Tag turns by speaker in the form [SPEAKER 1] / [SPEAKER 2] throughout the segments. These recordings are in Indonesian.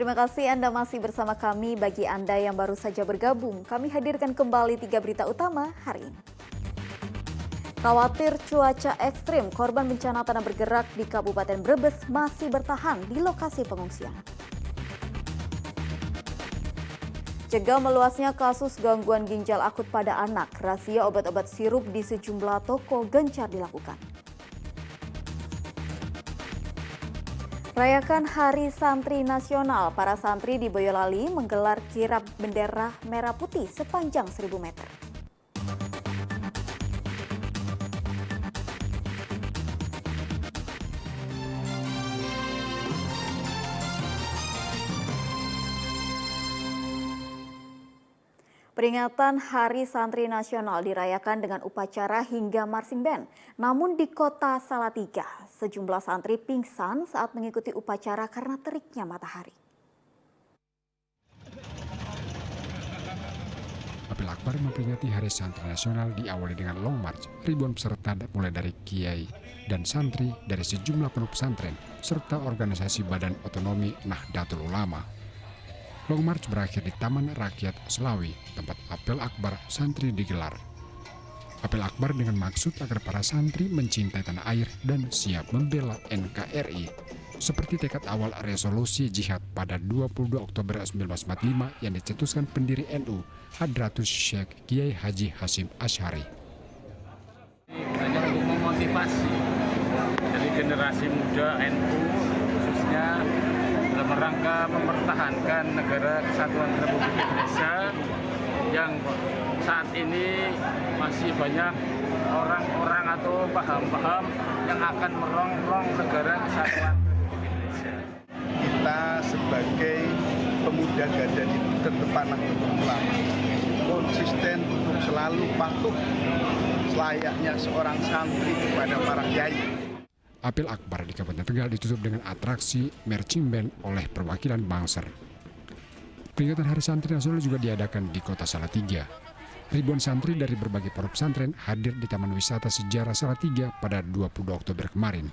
[SPEAKER 1] Terima kasih Anda masih bersama kami. Bagi Anda yang baru saja bergabung, kami hadirkan kembali 3 berita utama hari ini. Khawatir cuaca ekstrim, korban bencana tanah bergerak di Kabupaten Brebes masih bertahan di lokasi pengungsian. Cegah meluasnya kasus gangguan ginjal akut pada anak, razia obat-obat sirup di sejumlah toko gencar dilakukan. Rayakan Hari Santri Nasional, para santri di Boyolali menggelar kirap bendera merah putih sepanjang 1000 meter. Peringatan Hari Santri Nasional dirayakan dengan upacara hingga marching band. Namun di kota Salatiga, sejumlah santri pingsan saat mengikuti upacara karena teriknya matahari.
[SPEAKER 2] Apel Akbar memperingati Hari Santri Nasional diawali dengan long march. Ribuan peserta mulai dari kiai dan santri dari sejumlah pondok pesantren serta organisasi Badan Otonomi Nahdlatul Ulama. Long march berakhir di Taman Rakyat Selawi, tempat apel akbar santri digelar. Apel akbar dengan maksud agar para santri mencintai tanah air dan siap membela NKRI. Seperti tekad awal resolusi jihad pada 22 Oktober 1945 yang dicetuskan pendiri NU, Hadratus Syekh Kiai Haji Hasyim Asy'ari.
[SPEAKER 3] Hanya untuk memotivasi dari generasi muda NU khususnya dalam rangka mempertahankan negara kesatuan Republik Indonesia yang saat ini masih banyak orang-orang atau paham-paham yang akan merongrong negara kesatuan Republik Indonesia.
[SPEAKER 4] Kita sebagai pemuda garda di terdepan Nahdlatul Ulama konsisten untuk selalu patuh selayaknya seorang santri kepada para kiai.
[SPEAKER 2] Apel akbar di Kabupaten Tegal ditutup dengan atraksi marching band oleh perwakilan Bangser. Peringatan Hari Santri Nasional juga diadakan di kota Salatiga. Ribuan santri dari berbagai pondok pesantren hadir di Taman Wisata Sejarah Salatiga pada 22 Oktober kemarin.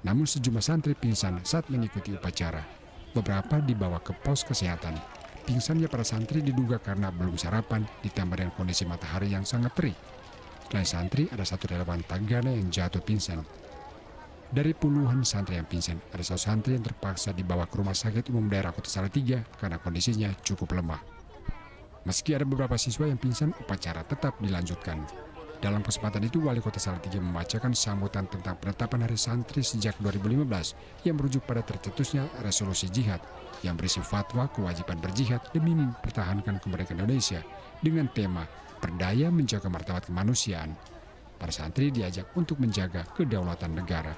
[SPEAKER 2] Namun sejumlah santri pingsan saat mengikuti upacara. Beberapa dibawa ke pos kesehatan. Pingsannya para santri diduga karena belum sarapan ditambah dengan kondisi matahari yang sangat terik. Selain santri, ada satu relawan Tagana yang jatuh pingsan. Dari puluhan santri yang pingsan, ada satu santri yang terpaksa dibawa ke Rumah Sakit Umum Daerah Kota Salatiga karena kondisinya cukup lemah. Meski ada beberapa siswa yang pingsan, upacara tetap dilanjutkan. Dalam kesempatan itu, Wali Kota Salatiga membacakan sambutan tentang penetapan Hari Santri sejak 2015 yang merujuk pada tercetusnya resolusi jihad yang berisi fatwa kewajiban berjihad demi mempertahankan kemerdekaan Indonesia dengan tema berdaya menjaga martabat kemanusiaan. Para santri diajak untuk menjaga kedaulatan negara.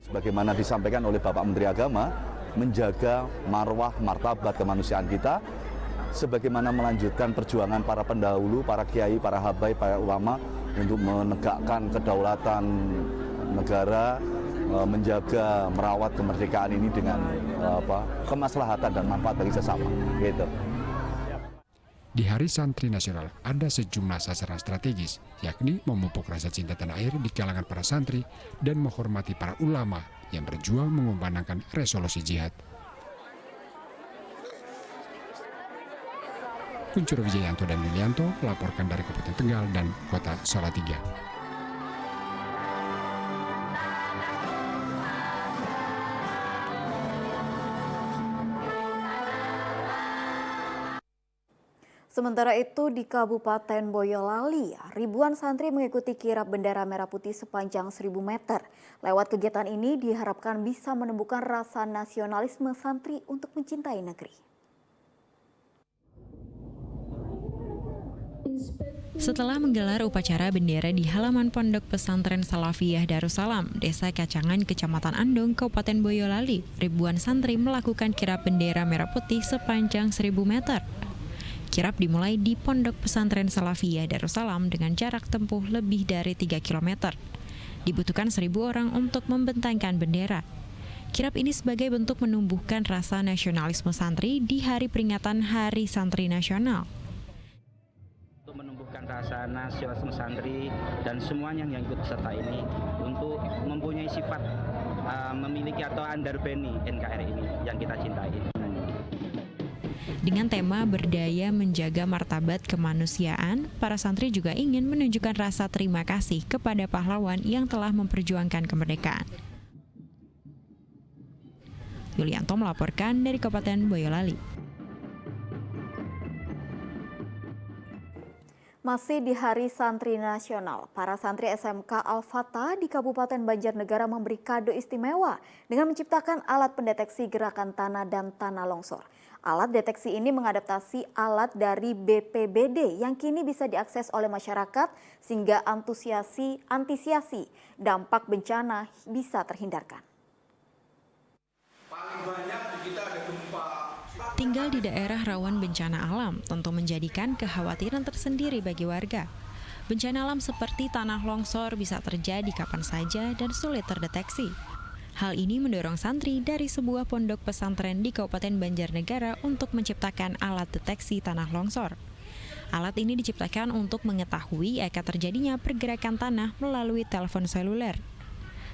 [SPEAKER 5] Sebagaimana disampaikan oleh Bapak Menteri Agama, menjaga marwah martabat kemanusiaan kita, sebagaimana melanjutkan perjuangan para pendahulu, para kiai, para habaib, para ulama untuk menegakkan kedaulatan negara, menjaga merawat kemerdekaan ini dengan kemaslahatan dan manfaat bagi sesama. Gitu.
[SPEAKER 2] Di Hari Santri Nasional ada sejumlah sasaran strategis, yakni memupuk rasa cinta tanah air di kalangan para santri dan menghormati para ulama yang berjuang mengumandangkan resolusi jihad. Kuncoro Wijayanto dan Yulianto melaporkan dari Kabupaten Tegal dan Kota Salatiga.
[SPEAKER 1] Sementara itu di Kabupaten Boyolali, ribuan santri mengikuti kirap bendera merah putih sepanjang 1000 meter. Lewat kegiatan ini diharapkan bisa menumbuhkan rasa nasionalisme santri untuk mencintai negeri.
[SPEAKER 6] Setelah menggelar upacara bendera di halaman Pondok Pesantren Salafiyah Darussalam, Desa Kacangan, Kecamatan Andong, Kabupaten Boyolali, ribuan santri melakukan kirap bendera merah putih sepanjang 1000 meter. Kirap dimulai di Pondok Pesantren Salafiyah Darussalam dengan jarak tempuh lebih dari 3 km. Dibutuhkan 1000 orang untuk membentangkan bendera. Kirap ini sebagai bentuk menumbuhkan rasa nasionalisme santri di hari peringatan Hari Santri Nasional.
[SPEAKER 3] Untuk menumbuhkan
[SPEAKER 7] Tasana, Siwasem Santri, dan semuanya yang ikut serta ini untuk mempunyai sifat memiliki atau underbeni NKRI ini yang kita cintai.
[SPEAKER 6] Dengan tema berdaya menjaga martabat kemanusiaan, para santri juga ingin menunjukkan rasa terima kasih kepada pahlawan yang telah memperjuangkan kemerdekaan. Yulianto melaporkan dari Kabupaten Boyolali.
[SPEAKER 1] Masih di Hari Santri Nasional, para santri SMK Al-Fatah di Kabupaten Banjarnegara memberi kado istimewa dengan menciptakan alat pendeteksi gerakan tanah dan tanah longsor. Alat deteksi ini mengadaptasi alat dari BPBD yang kini bisa diakses oleh masyarakat sehingga antisipasi dampak bencana bisa terhindarkan.
[SPEAKER 6] Tinggal di daerah rawan bencana alam tentu menjadikan kekhawatiran tersendiri bagi warga. Bencana alam seperti tanah longsor bisa terjadi kapan saja dan sulit terdeteksi. Hal ini mendorong santri dari sebuah pondok pesantren di Kabupaten Banjarnegara untuk menciptakan alat deteksi tanah longsor. Alat ini diciptakan untuk mengetahui akan terjadinya pergerakan tanah melalui telepon seluler.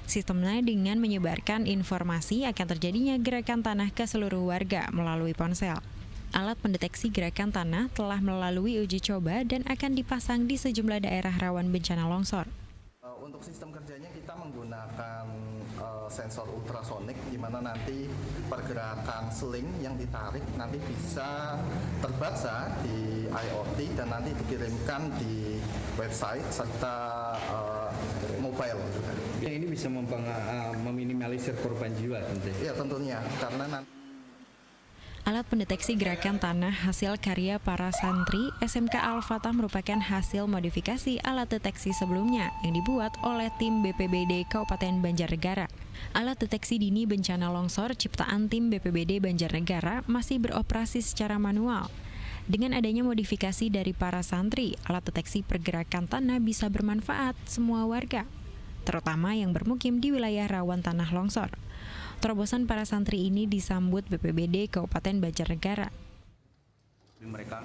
[SPEAKER 6] Sistemnya dengan menyebarkan informasi akan terjadinya gerakan tanah ke seluruh warga melalui ponsel. Alat pendeteksi gerakan tanah telah melalui uji coba dan akan dipasang di sejumlah daerah rawan bencana longsor.
[SPEAKER 8] Untuk sistem kerjanya kita menggunakan sensor ultrasonik di mana nanti pergerakan seling yang ditarik nanti bisa terbaca di IoT dan nanti dikirimkan di website serta mobile.
[SPEAKER 9] Ini bisa meminimalisir korban jiwa tentunya.
[SPEAKER 8] Ya tentunya karena nanti
[SPEAKER 6] Alat pendeteksi gerakan tanah hasil karya para santri SMK Al-Fatah merupakan hasil modifikasi alat deteksi sebelumnya yang dibuat oleh tim BPBD Kabupaten Banjarnegara. Alat deteksi dini bencana longsor ciptaan tim BPBD Banjarnegara masih beroperasi secara manual. Dengan adanya modifikasi dari para santri, alat deteksi pergerakan tanah bisa bermanfaat semua warga, terutama yang bermukim di wilayah rawan tanah longsor. Terobosan para santri ini disambut BPBD Kabupaten Banjarnegara.
[SPEAKER 10] Mereka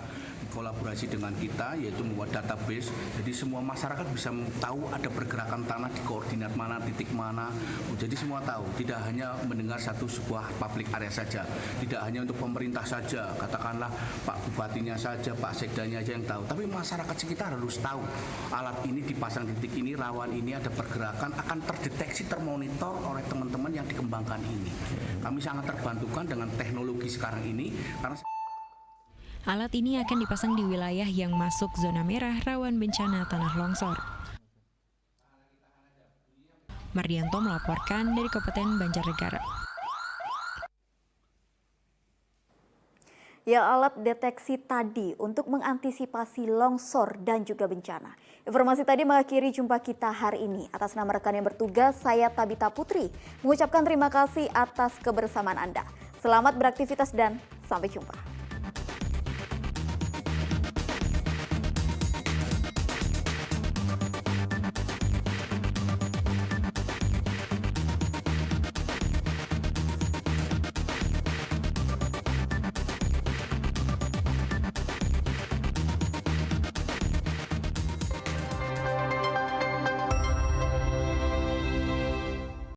[SPEAKER 10] kolaborasi dengan kita yaitu membuat database, jadi semua masyarakat bisa tahu ada pergerakan tanah di koordinat mana, titik mana. Jadi semua tahu, tidak hanya mendengar sebuah public area saja, tidak hanya untuk pemerintah saja, katakanlah Pak Bupatinya saja, Pak Sekdanya aja yang tahu, tapi masyarakat sekitar harus tahu alat ini dipasang di titik ini, rawan ini ada pergerakan, akan terdeteksi, termonitor oleh teman-teman yang dikembangkan ini. Kami sangat terbantukan dengan teknologi sekarang ini karena
[SPEAKER 6] Alat ini akan dipasang di wilayah yang masuk zona merah rawan bencana tanah longsor. Mardianto melaporkan dari Kabupaten Banjarnegara.
[SPEAKER 1] Ya, alat deteksi tadi untuk mengantisipasi longsor dan juga bencana. Informasi tadi mengakhiri jumpa kita hari ini. Atas nama rekan yang bertugas, saya Tabita Putri mengucapkan terima kasih atas kebersamaan Anda. Selamat beraktivitas dan sampai jumpa.